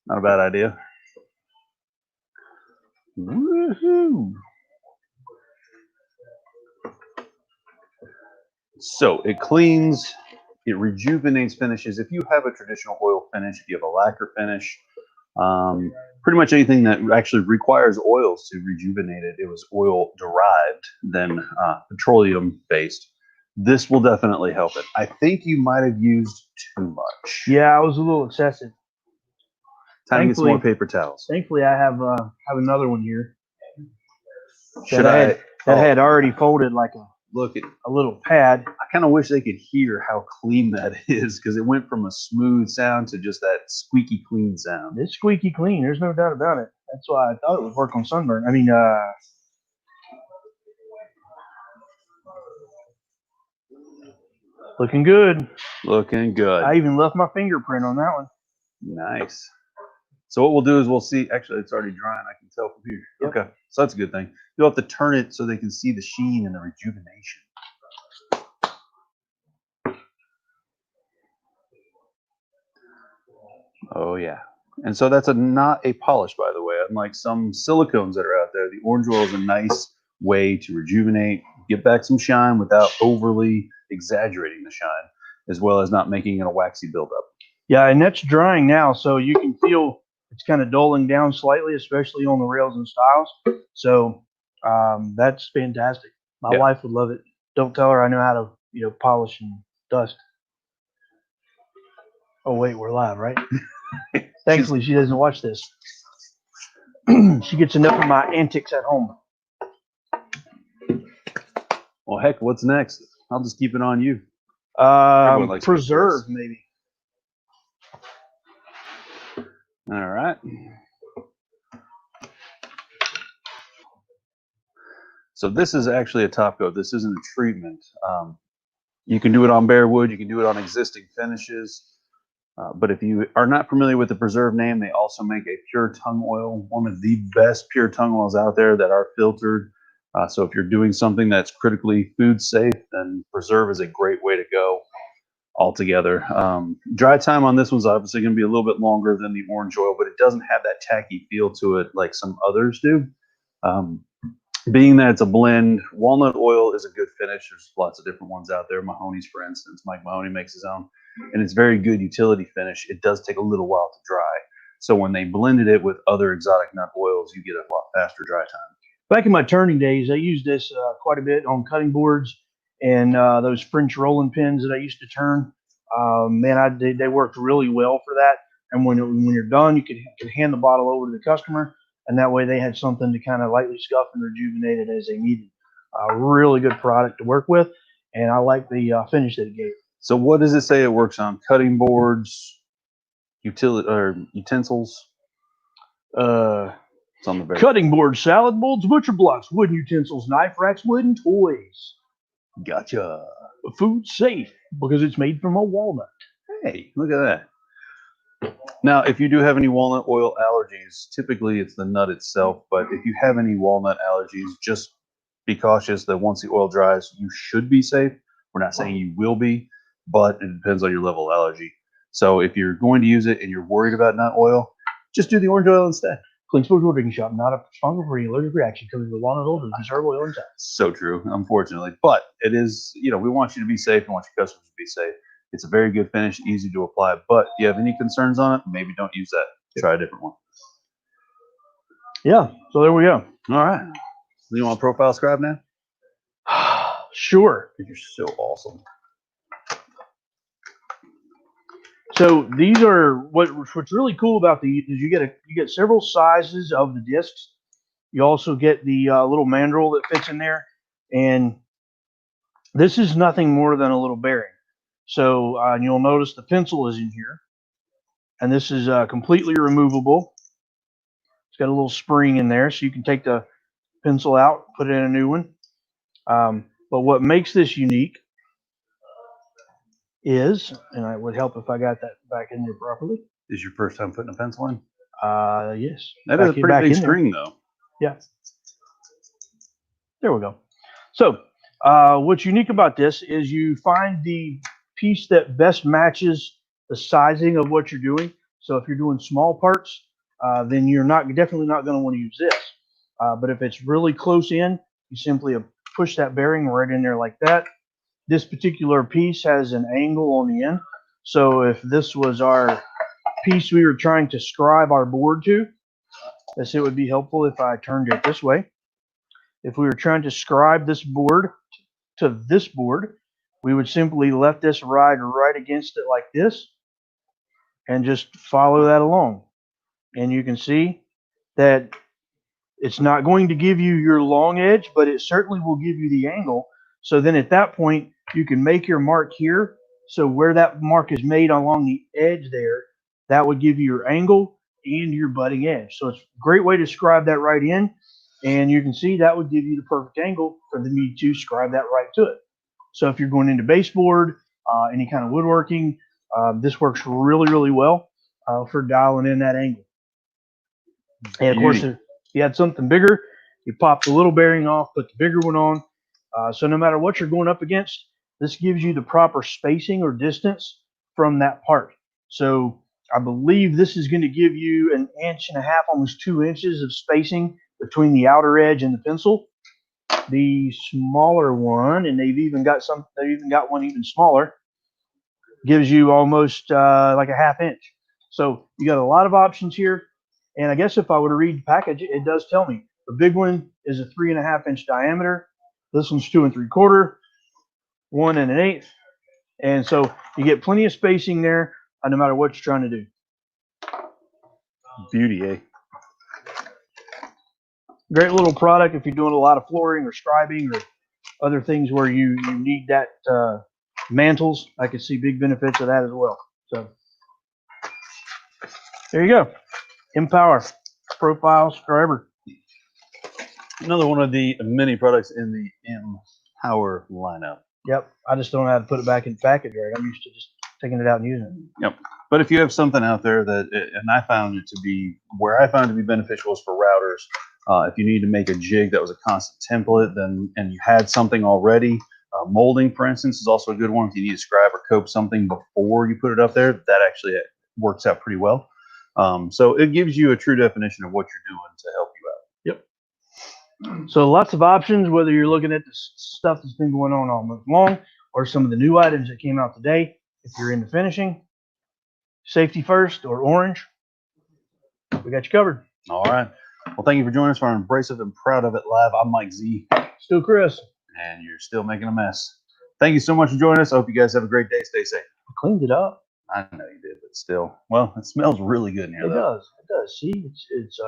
Not a bad idea. Woohoo! So it cleans, it rejuvenates finishes. If you have a traditional oil finish, if you have a lacquer finish, pretty much anything that actually requires oils to rejuvenate it, it was oil derived than petroleum based. This will definitely help it. I think you might have used too much. Yeah, I was a little excessive. Time to get some more paper towels. Thankfully, I have another one here. Should that had already folded like a little pad. I kind of wish they could hear how clean that is, because it went from a smooth sound to just that squeaky clean sound. It's squeaky clean. There's no doubt about it. That's why I thought it would work on sunburn. I mean, looking good. Looking good. I even left my fingerprint on that one. Nice. So what we'll do is we'll see. Actually, it's already drying. I can tell from here. Yep. Okay, so that's a good thing. You'll have to turn it so they can see the sheen and the rejuvenation. Oh yeah. And so that's not a polish, by the way. Unlike some silicones that are out there, the orange oil is a nice way to rejuvenate, get back some shine without overly exaggerating the shine, as well as not making it a waxy buildup. Yeah, and that's drying now, so you can feel it's kind of dulling down slightly, especially on the rails and styles. So that's fantastic. My wife would love it. Don't tell her I know how to polish and dust. Oh wait, we're live, right? Thankfully, she doesn't watch this. She gets enough of my antics at home. Well, heck, what's next? I'll just keep it on you. Preserve, maybe. All right. So this is actually a top coat. This isn't a treatment. You can do it on bare wood. You can do it on existing finishes. But if you are not familiar with the Preserve name, they also make a pure tongue oil, one of the best pure tongue oils out there that are filtered. So if you're doing something that's critically food safe, then Preserve is a great way to go altogether. Dry time on this one's obviously going to be a little bit longer than the orange oil, but it doesn't have that tacky feel to it like some others do. Being that it's a blend, walnut oil is a good finish. There's lots of different ones out there. Mahoney's, for instance. Mike Mahoney makes his own, and it's very good utility finish. It does take a little while to dry. So when they blended it with other exotic nut oils, you get a lot faster dry time. Back in my turning days, I used this quite a bit on cutting boards and those French rolling pins that I used to turn. Man, they worked really well for that. And when you're done, you could hand the bottle over to the customer, and that way they had something to kind of lightly scuff and rejuvenate it as they needed. Really good product to work with, and I like the finish that it gave. So what does it say it works on? Cutting boards, utensils? It's on the very cutting boards, salad bowls, butcher blocks, wooden utensils, knife racks, wooden toys. Gotcha. Food safe because it's made from a walnut. Hey, look at that. Now, if you do have any walnut oil allergies, typically it's the nut itself, but if you have any walnut allergies, just be cautious that once the oil dries, you should be safe. We're not saying you will be, but it depends on your level of allergy. So if you're going to use it and you're worried about nut oil, just do the orange oil instead. Clean Sports Drinking Shop, not a sponsor for any allergic reaction, coming with walnut oil and preserve oil inside. So true, unfortunately. But it is, we want you to be safe and want your customers to be safe. It's a very good finish, easy to apply. But if you have any concerns on it, maybe don't use that. Try a different one. Yeah, so there we go. All right. You want a profile scribe now? Sure. You're so awesome. So these are what's really cool about these is you get several sizes of the discs. You also get the little mandrel that fits in there, and this is nothing more than a little bearing. So you'll notice the pencil is in here, and this is completely removable. It's got a little spring in there, so you can take the pencil out, put it in a new one. But what makes this unique is, and it would help if I got that back in there properly. Is your first time putting a pencil in? Yes. That is a pretty big string, though. Yeah. There we go. So what's unique about this is you find the piece that best matches the sizing of what you're doing. So if you're doing small parts, then you're definitely not going to want to use this. But if it's really close in, you simply push that bearing right in there like that. This particular piece has an angle on the end. So if this was our piece we were trying to scribe our board to, it would be helpful if I turned it this way. If we were trying to scribe this board to this board, we would simply let this ride right against it like this and just follow that along. And you can see that it's not going to give you your long edge, but it certainly will give you the angle. So then at that point, you can make your mark here. So where that mark is made along the edge there, that would give you your angle and your butting edge. So it's a great way to scribe that right in. And you can see that would give you the perfect angle for me to scribe that right to it. So if you're going into baseboard, any kind of woodworking, this works really, really well for dialing in that angle. And of course, if you had something bigger, you pop the little bearing off, put the bigger one on. So no matter what you're going up against, this gives you the proper spacing or distance from that part. So I believe this is going to give you 1.5 inches, almost 2 inches of spacing between the outer edge and the pencil. The smaller one, and they've even got one even smaller, gives you almost like a 1/2 inch. So you got a lot of options here. And I guess if I were to read the package, it does tell me the big one is a 3.5 inch diameter. This one's 2 3/4, 1 1/8. And so you get plenty of spacing there, no matter what you're trying to do. Beauty, eh? Great little product if you're doing a lot of flooring or scribing or other things where you need that mantles. I could see big benefits of that as well. So there you go. Empower profile scriber. Another one of the many products in the Empower lineup. Yep. I just don't know how to put it back in the package right. I'm used to just taking it out and using it. Yep. But if you have something out there and I found it to be, where I found it to be beneficial is for routers. If you need to make a jig that was a constant template, and you had something already, molding, for instance, is also a good one. If you need to scribe or cope something before you put it up there, that actually works out pretty well. So it gives you a true definition of what you're doing to help you out. Yep. So lots of options, whether you're looking at the stuff that's been going on all month long or some of the new items that came out today. If you're into finishing, safety first, or orange, we got you covered. All right. Well, thank you for joining us for Abrasive and Proud of It Live. I'm Mike Z. Still Chris. And you're still making a mess. Thank you so much for joining us. I hope you guys have a great day. Stay safe. I cleaned it up. I know you did, but still. Well, it smells really good in here, It though. does. It does. See, it's